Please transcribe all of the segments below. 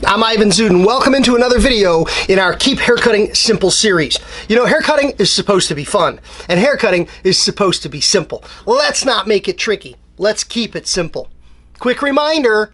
I'm Ivan Zudin. Welcome into another video in our Keep Haircutting Simple series. You know, haircutting is supposed to be fun, and haircutting is supposed to be simple. Let's not make it tricky. Let's keep it simple. Quick reminder,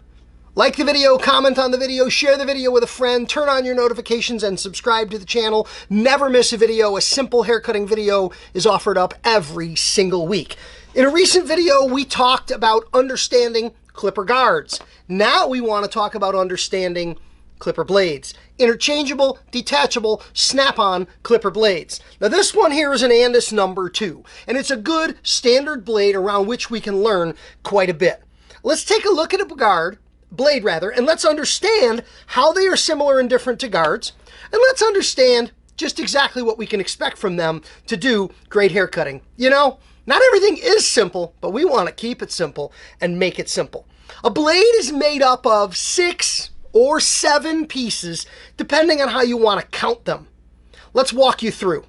like the video, comment on the video, share the video with a friend, turn on your notifications, and subscribe to the channel. Never miss a video. A simple haircutting video is offered up every single week. In a recent video, we talked about understanding clipper guards. Now we want to talk about understanding clipper blades. Interchangeable, detachable, snap-on clipper blades. Now this one here is an Andis number 2, and it's a good standard blade around which we can learn quite a bit. Let's take a look at a blade, and let's understand how they are similar and different to guards, and let's understand just exactly what we can expect from them to do great haircutting. You know, not everything is simple, but we want to keep it simple and make it simple. A blade is made up of 6 or 7 pieces, depending on how you want to count them. Let's walk you through.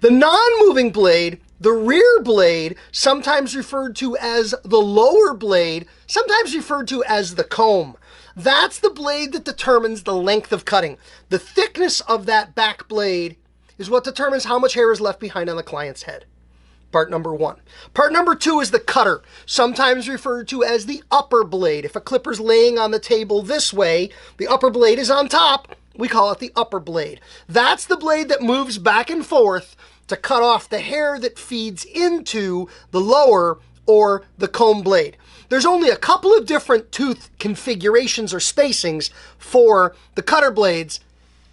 The non-moving blade, the rear blade, sometimes referred to as the lower blade, sometimes referred to as the comb. That's the blade that determines the length of cutting. The thickness of that back blade is what determines how much hair is left behind on the client's head. Part number 1. Part number 2 is the cutter, sometimes referred to as the upper blade. If a clipper's laying on the table this way, the upper blade is on top, we call it the upper blade. That's the blade that moves back and forth to cut off the hair that feeds into the lower or the comb blade. There's only a couple of different tooth configurations or spacings for the cutter blades.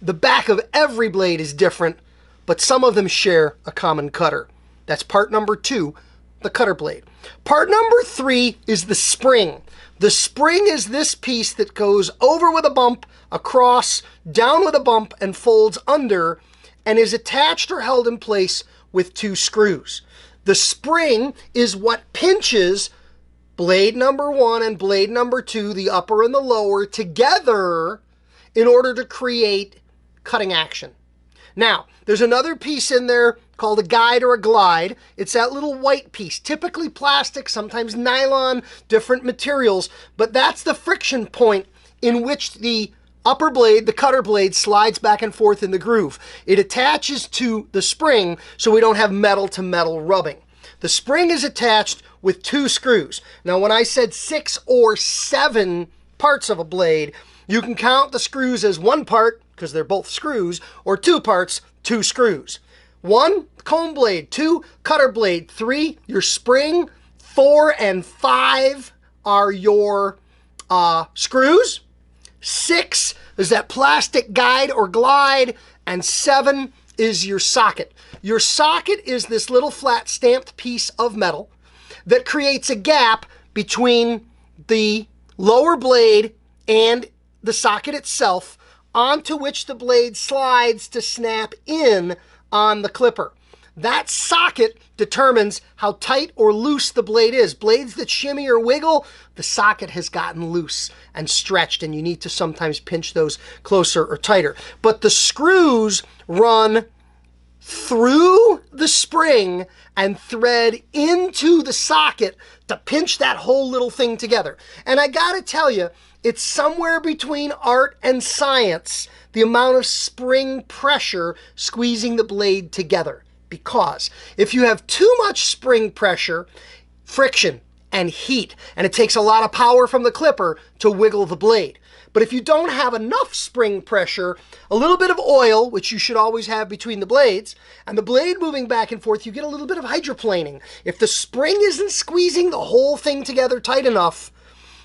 The back of every blade is different, but some of them share a common cutter. That's part number 2, the cutter blade. Part number 3 is the spring. The spring is this piece that goes over with a bump, across, down with a bump, and folds under, and is attached or held in place with 2 screws. The spring is what pinches blade number 1 and blade number 2, the upper and the lower, together in order to create cutting action. Now, there's another piece in there called a guide or a glide. It's that little white piece, typically plastic, sometimes nylon, different materials, but that's the friction point in which the upper blade, the cutter blade, slides back and forth in the groove. It attaches to the spring so we don't have metal to metal rubbing. The spring is attached with 2 screws. Now, when I said 6 or 7 parts of a blade, you can count the screws as 1 part, because they're both screws, or 2 parts, 2 screws. 1, comb blade. 2, cutter blade. 3, your spring. 4 and 5 are your screws. 6 is that plastic guide or glide, and 7 is your socket. Your socket is this little flat stamped piece of metal that creates a gap between the lower blade and the socket itself, onto which the blade slides to snap in on the clipper. That socket determines how tight or loose the blade is. Blades that shimmy or wiggle, the socket has gotten loose and stretched, and you need to sometimes pinch those closer or tighter. But the screws run through the spring and thread into the socket to pinch that whole little thing together. And I gotta tell you, it's somewhere between art and science, the amount of spring pressure squeezing the blade together. Because if you have too much spring pressure, friction and heat, and it takes a lot of power from the clipper to wiggle the blade. But if you don't have enough spring pressure, a little bit of oil, which you should always have between the blades, and the blade moving back and forth, you get a little bit of hydroplaning. If the spring isn't squeezing the whole thing together tight enough,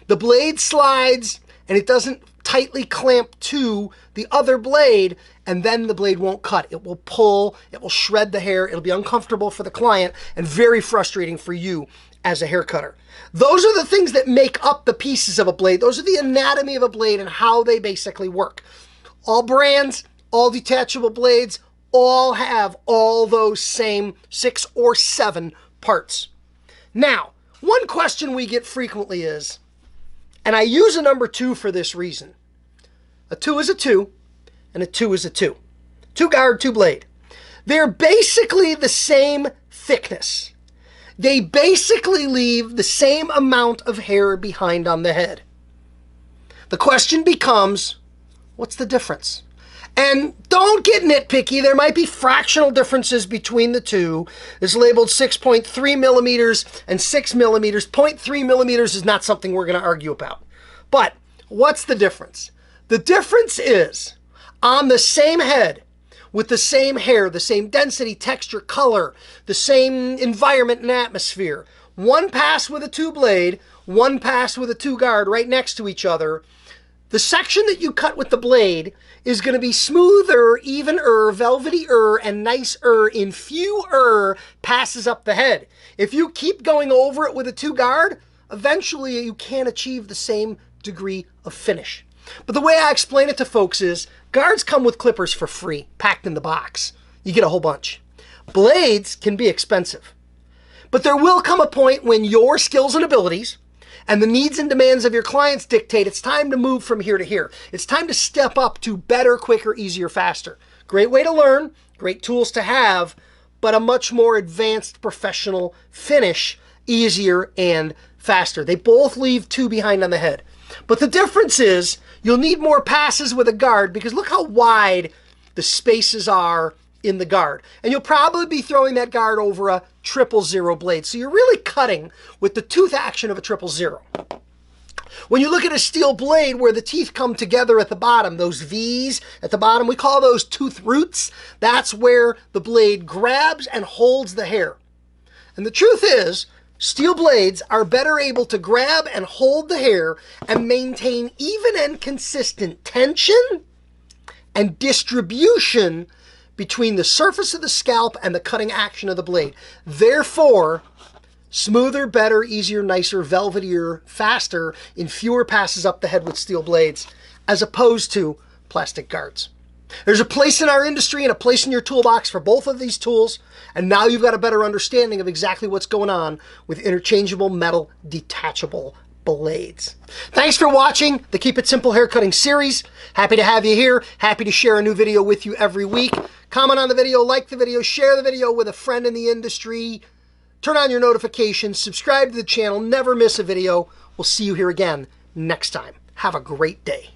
the blade slides and it doesn't tightly clamp to the other blade, and then the blade won't cut. It will pull, it will shred the hair, it'll be uncomfortable for the client and very frustrating for you as a hair cutter. Those are the things that make up the pieces of a blade. Those are the anatomy of a blade and how they basically work. All brands, all detachable blades, all have all those same 6 or 7 parts. Now, one question we get frequently is, and I use a number 2 for this reason. A 2 is a 2, and a 2 is a 2. 2 guard, 2 blade. They're basically the same thickness. They basically leave the same amount of hair behind on the head. The question becomes, What's the difference? And don't get nitpicky. There might be fractional differences between the two. It's labeled 6.3 millimeters and 6 millimeters. 0.3 millimeters is not something we're going to argue about. But what's the difference? The difference is on the same head, with the same hair, the same density, texture, color, the same environment and atmosphere. One pass with a 2-blade, one pass with a 2-guard right next to each other. The section that you cut with the blade is going to be smoother, evener, velvety-er, and nicer in fewer passes up the head. If you keep going over it with a 2-guard, eventually you can't achieve the same degree of finish. But the way I explain it to folks is, guards come with clippers for free, packed in the box. You get a whole bunch. Blades can be expensive. But there will come a point when your skills and abilities and the needs and demands of your clients dictate it's time to move from here to here. It's time to step up to better, quicker, easier, faster. Great way to learn, great tools to have, but a much more advanced professional finish, easier and faster. They both leave 2 behind on the head. But the difference is you'll need more passes with a guard because look how wide the spaces are in the guard. And you'll probably be throwing that guard over a 000 blade. So you're really cutting with the tooth action of a 000. When you look at a steel blade where the teeth come together at the bottom, those V's at the bottom, we call those tooth roots. That's where the blade grabs and holds the hair. And the truth is, steel blades are better able to grab and hold the hair and maintain even and consistent tension and distribution between the surface of the scalp and the cutting action of the blade. Therefore, smoother, better, easier, nicer, velvetier, faster in fewer passes up the head with steel blades as opposed to plastic guards. There's a place in our industry and a place in your toolbox for both of these tools, and now you've got a better understanding of exactly what's going on with interchangeable metal detachable blades. Thanks for watching the Keep It Simple Haircutting series. Happy to have you here. Happy to share a new video with you every week. Comment on the video, like the video, share the video with a friend in the industry. Turn on your notifications, subscribe to the channel, never miss a video. We'll see you here again next time. Have a great day.